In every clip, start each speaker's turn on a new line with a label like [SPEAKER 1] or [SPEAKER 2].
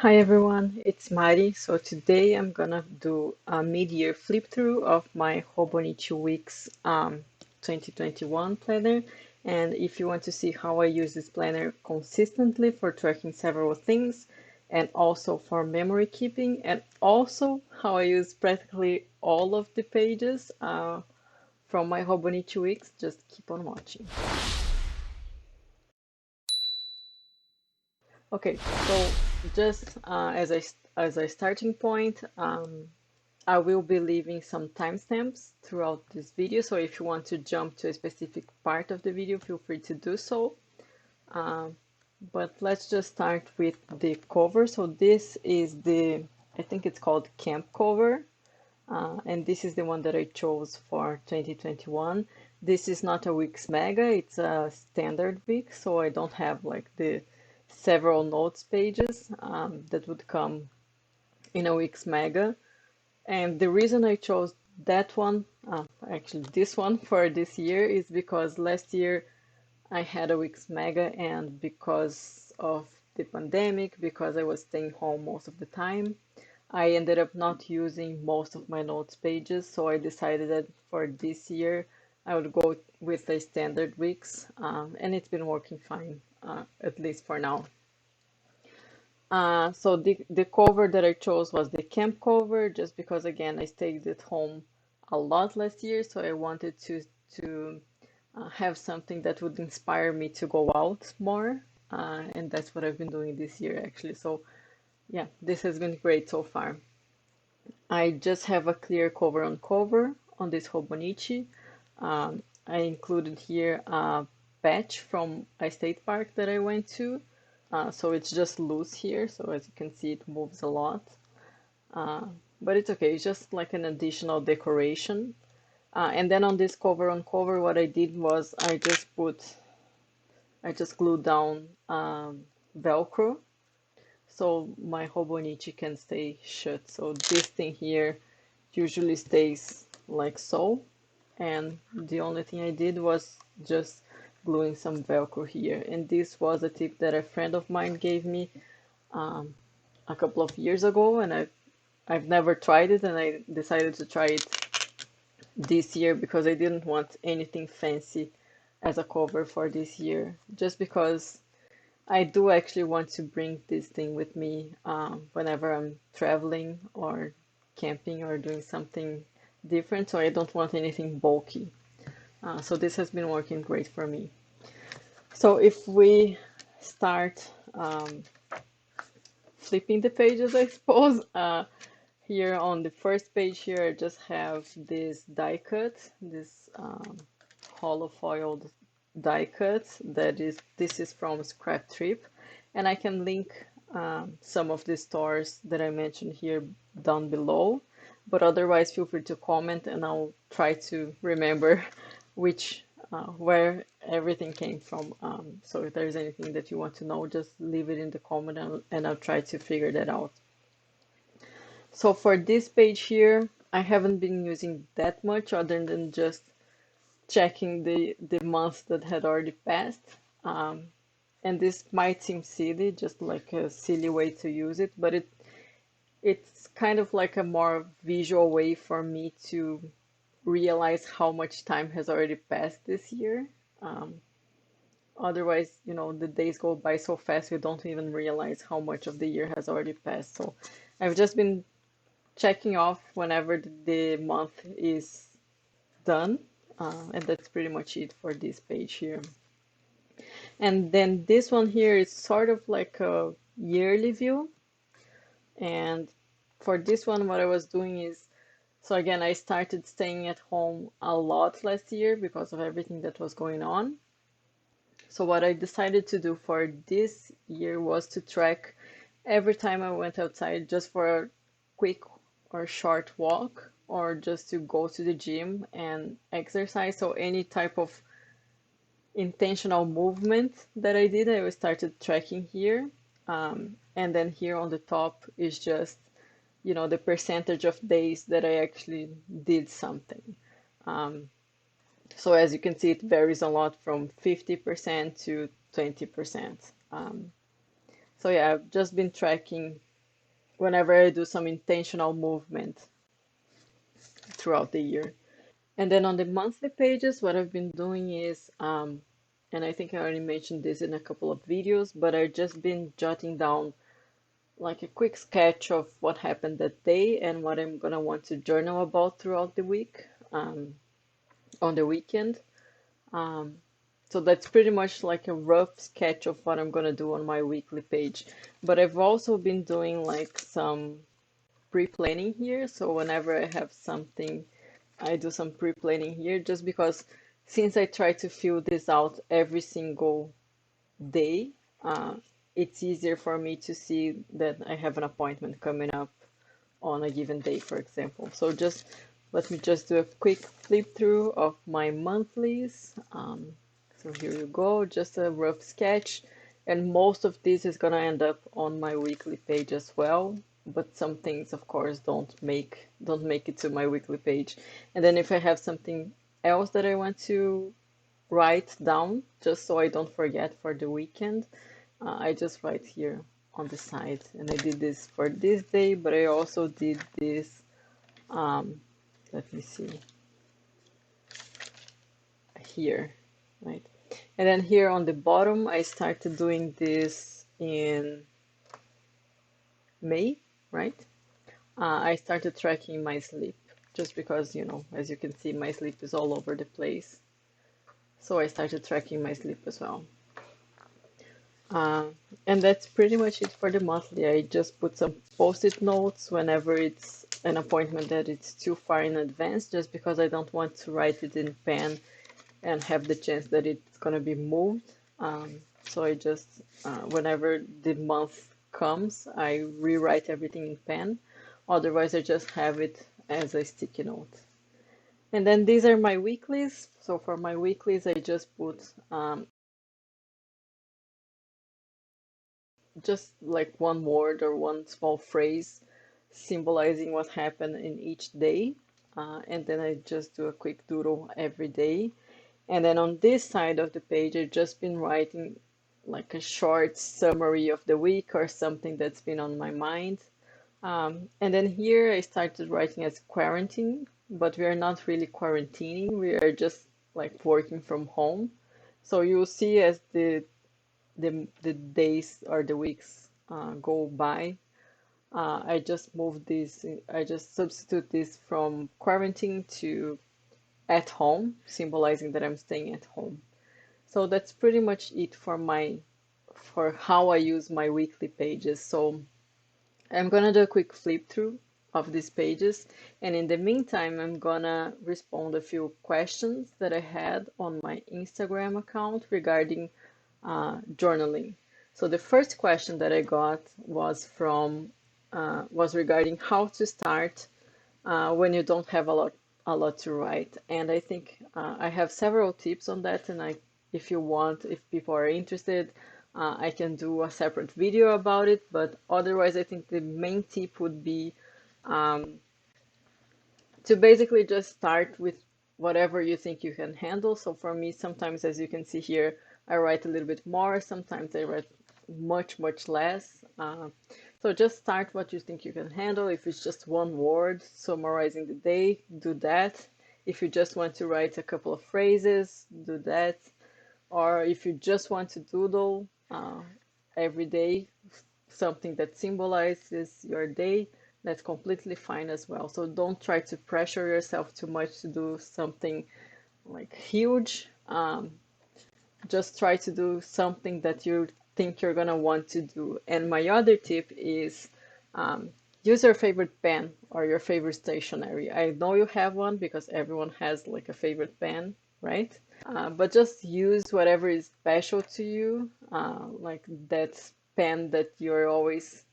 [SPEAKER 1] Hi everyone, it's Mari. So today I'm gonna do a mid-year flip through of my Hobonichi Weeks 2021 planner. And if you want to see how I use this planner consistently for tracking several things and also for memory keeping, and also how I use practically all of the pages from my Hobonichi Weeks, just keep on watching. Okay, so just as a starting point, I will be leaving some timestamps throughout this video, so if you want to jump to a specific part of the video, feel free to do so. But let's just start with the cover. So this is I think it's called Camp Cover, and this is the one that I chose for 2021. This is not a Wix Mega, it's a standard Wix, so I don't have like the several notes pages that would come in a Wix Mega. And the reason I chose that one, actually this one for this year, is because last year I had a Wix Mega, and because of the pandemic, because I was staying home most of the time, I ended up not using most of my notes pages. So I decided that for this year I would go with a standard Wix, and it's been working fine, at least for now. So the cover that I chose was the camp cover, just because again I stayed at home a lot last year, so I wanted to have something that would inspire me to go out more, and that's what I've been doing this year actually. So yeah, this has been great so far. I just have a clear cover on cover on this Hobonichi. I included here a patch from a state park that I went to. So it's just loose here. So as you can see, it moves a lot. Uh, but it's okay. It's just like an additional decoration. And then on this cover on cover, what I did was I just glued down Velcro so my Hobonichi can stay shut. So this thing here usually stays like so. And the only thing I did was just gluing some Velcro here. And this was a tip that a friend of mine gave me um, a couple of years ago, and I've never tried it, and I decided to try it this year because I didn't want anything fancy as a cover for this year, just because I do actually want to bring this thing with me whenever I'm traveling or camping or doing something different, so I don't want anything bulky. So this has been working great for me. So if we start flipping the pages, I suppose, here on the first page here, I just have this die cut, this hollow foiled die cut this is from Scrap Trip, and I can link some of the stores that I mentioned here down below, but otherwise feel free to comment and I'll try to remember which where everything came from. So if there's anything that you want to know, just leave it in the comment and I'll try to figure that out. So for this page here, I haven't been using that much other than just checking the months that had already passed. And this might seem silly, just like a silly way to use it, but it's kind of like a more visual way for me to realize how much time has already passed this year. Um, Otherwise, the days go by so fast, we don't even realize how much of the year has already passed. So I've just been checking off whenever the month is done. And that's pretty much it for this page here. And then this one here is sort of like a yearly view. And for this one, what I was doing is, so again, I started staying at home a lot last year because of everything that was going on. So what I decided to do for this year was to track every time I went outside just for a quick or short walk or just to go to the gym and exercise. So any type of intentional movement that I did, I started tracking here. And then here on the top is just, the percentage of days that I actually did something. So as you can see, it varies a lot from 50% to 20%. So yeah, I've just been tracking whenever I do some intentional movement throughout the year. And then on the monthly pages, what I've been doing is, and I think I already mentioned this in a couple of videos, but I've just been jotting down like a quick sketch of what happened that day and what I'm gonna want to journal about throughout the week, on the weekend. Um, so that's pretty much like a rough sketch of what I'm gonna do on my weekly page. But I've also been doing like some pre-planning here. So whenever I have something, I do some pre-planning here just because since I try to fill this out every single day, uh, it's easier for me to see that I have an appointment coming up on a given day, for example. So just let me just do a quick flip through of my monthlies. So here you go, just a rough sketch. And most of this is gonna end up on my weekly page as well. But some things, of course, don't make it to my weekly page. And then if I have something else that I want to write down, just so I don't forget for the weekend, I just write here on the side. And I did this for this day, but I also did this, um, let me see, here, right? And then here on the bottom, I started doing this in May, right? I started tracking my sleep just because, as you can see, my sleep is all over the place. So I started tracking my sleep as well. Uh, and that's pretty much it for the monthly. I just put some post-it notes whenever it's an appointment that it's too far in advance, just because I don't want to write it in pen and have the chance that it's going to be moved. So I just, whenever the month comes, I rewrite everything in pen. Otherwise, I just have it as a sticky note. And then these are my weeklies. So for my weeklies, I just put just like one word or one small phrase symbolizing what happened in each day. And then I just do a quick doodle every day. And then on this side of the page, I've just been writing like a short summary of the week or something that's been on my mind. And then here I started writing as quarantine, but we are not really quarantining. We are just like working from home. So you'll see as the days or the weeks go by, I just move this, I just substitute this from quarantine to at home, symbolizing that I'm staying at home. So that's pretty much it for how I use my weekly pages. So I'm gonna do a quick flip through of these pages, and in the meantime, I'm gonna respond a few questions that I had on my Instagram account regarding journaling. So the first question that I got was regarding how to start when you don't have a lot to write. And I think I have several tips on that, and if you want, if people are interested, I can do a separate video about it. But otherwise, I think the main tip would be to basically just start with whatever you think you can handle. So for me, sometimes, as you can see here, I write a little bit more. Sometimes I write much, much less. So just start what you think you can handle. If it's just one word summarizing the day, do that. If you just want to write a couple of phrases, do that. Or if you just want to doodle every day, something that symbolizes your day, that's completely fine as well. So don't try to pressure yourself too much to do something like huge. Just try to do something that you think you're gonna want to do. And my other tip is use your favorite pen or your favorite stationery. I know you have one because everyone has like a favorite pen, right? But just use whatever is special to you, like that pen that you're always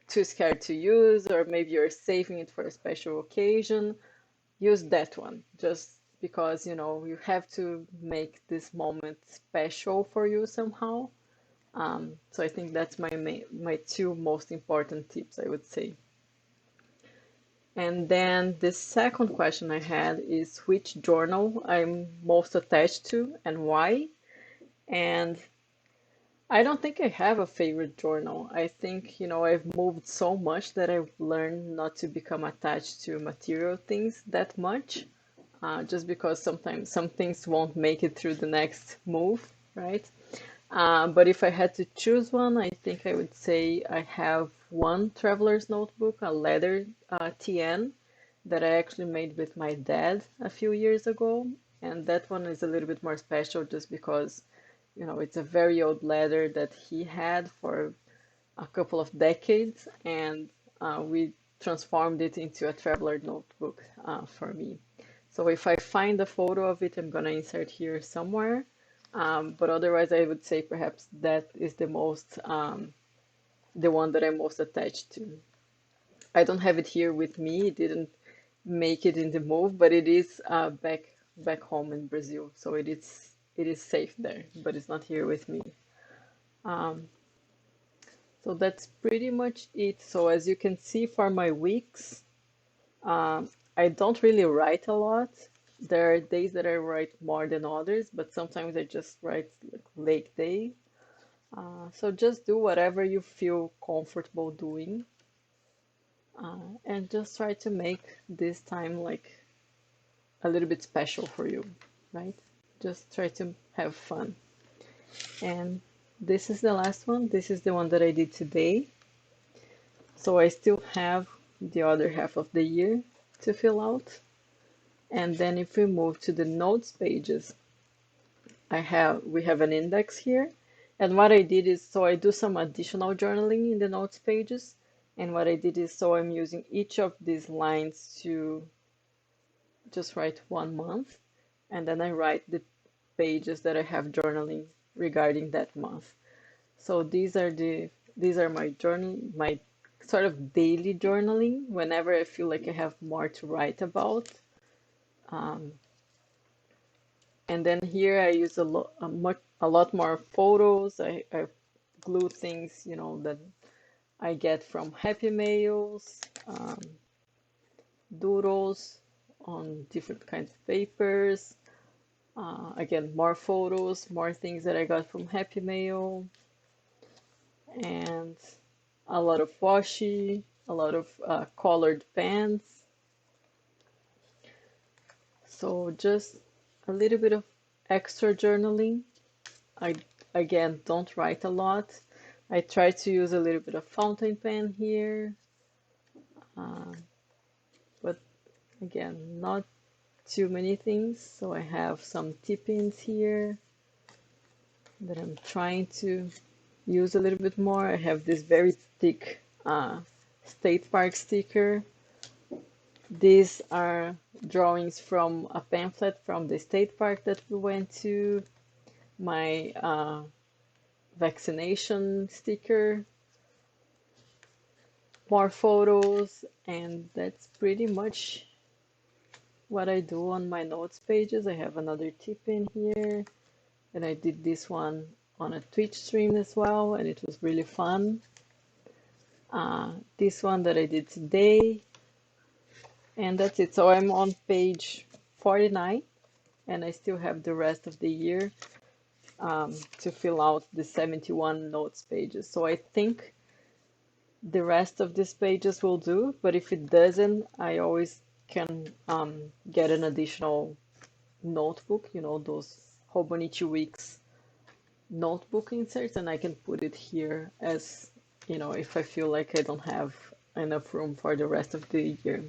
[SPEAKER 1] too scared to use, or maybe you're saving it for a special occasion. Use that one just because you have to make this moment special for you somehow. So I think that's my two most important tips, I would say. And then the second question I had is which journal I'm most attached to and why. And I don't think I have a favorite journal. I think, I've moved so much that I've learned not to become attached to material things that much, just because sometimes some things won't make it through the next move, right? But if I had to choose one, I think I would say I have one traveler's notebook, a leather TN that I actually made with my dad a few years ago. And that one is a little bit more special just because, it's a very old leather that he had for a couple of decades, and we transformed it into a traveler notebook for me. So if I find a photo of it, I'm gonna insert here somewhere. But otherwise, I would say perhaps that is the one that I'm most attached to. I don't have it here with me. It didn't make it in the move, but it is back home in Brazil, so it is safe there, but it's not here with me. Um, so that's pretty much it. So as you can see for my weeks, um, I don't really write a lot. There are days that I write more than others, but sometimes I just write like late day. So just do whatever you feel comfortable doing, and just try to make this time like a little bit special for you, right? Just try to have fun. And this is the last one. This is the one that I did today. So I still have the other half of the year to fill out. And then if we move to the notes pages, we have an index here. And what I did is, so I do some additional journaling in the notes pages. And what I did is, so I'm using each of these lines to just write 1 month. And then I write the pages that I have journaling regarding that month. So these are my journal, my sort of daily journaling whenever I feel like I have more to write about. Um, and then here I use a lot more photos. I glue things, that I get from Happy Mails, Doodles on different kinds of papers. Again, more photos, more things that I got from Happy Mail, and a lot of washi, a lot of colored pens. So just a little bit of extra journaling. I again don't write a lot. I try to use a little bit of fountain pen here, uh, but again, not too many things. So I have some tip-ins here that I'm trying to use a little bit more. I have this very thick State Park sticker. These are drawings from a pamphlet from the state park that we went to, my vaccination sticker, more photos, and that's pretty much what I do on my notes pages. I have another tip in here, and I did this one on a Twitch stream as well, and it was really fun. This one that I did today, and that's it. So I'm on page 49, and I still have the rest of the year to fill out the 71 notes pages. So I think the rest of these pages will do, but if it doesn't, I always can get an additional notebook, those Hobonichi Weeks notebook inserts, and I can put it here as, if I feel like I don't have enough room for the rest of the year.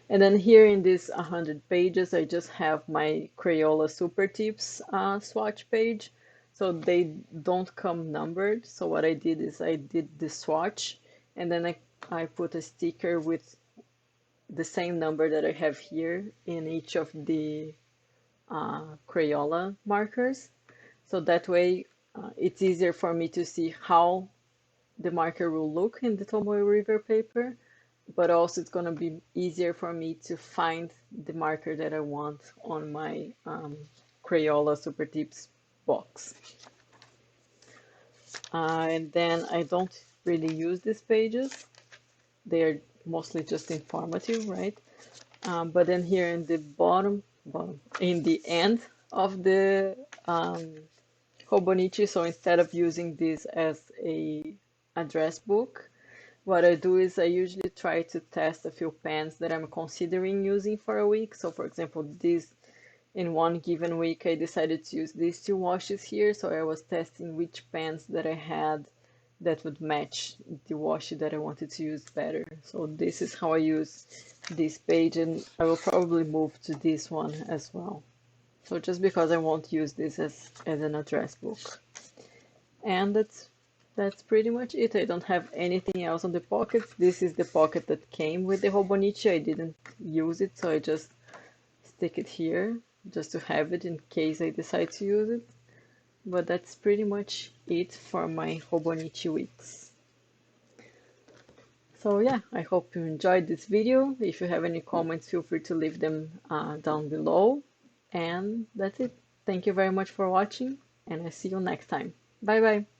[SPEAKER 1] And then here in this 100 pages, I just have my Crayola Super Tips swatch page. So they don't come numbered. So what I did is I did the swatch, and then I put a sticker with the same number that I have here in each of the Crayola markers. So that way it's easier for me to see how the marker will look in the Tomoe River paper, but also it's going to be easier for me to find the marker that I want on my Crayola Super Tips box. And then I don't really use these pages. They're mostly just informative, right? But then here in the bottom, in the end of the Hobonichi, so instead of using this as a address book, what I do is I usually try to test a few pens that I'm considering using for a week. So for example, this in one given week, I decided to use these two washes here. So I was testing which pens that I had that would match the washi that I wanted to use better. So this is how I use this page, and I will probably move to this one as well. So just because I won't use this as an address book. And that's pretty much it. I don't have anything else on the pockets. This is the pocket that came with the Hobonichi. I didn't use it, so I just stick it here just to have it in case I decide to use it. But that's pretty much it for my Hobonichi weeks. So yeah, I hope you enjoyed this video. If you have any comments, feel free to leave them down below. And that's it. Thank you very much for watching, and I see you next time. Bye bye.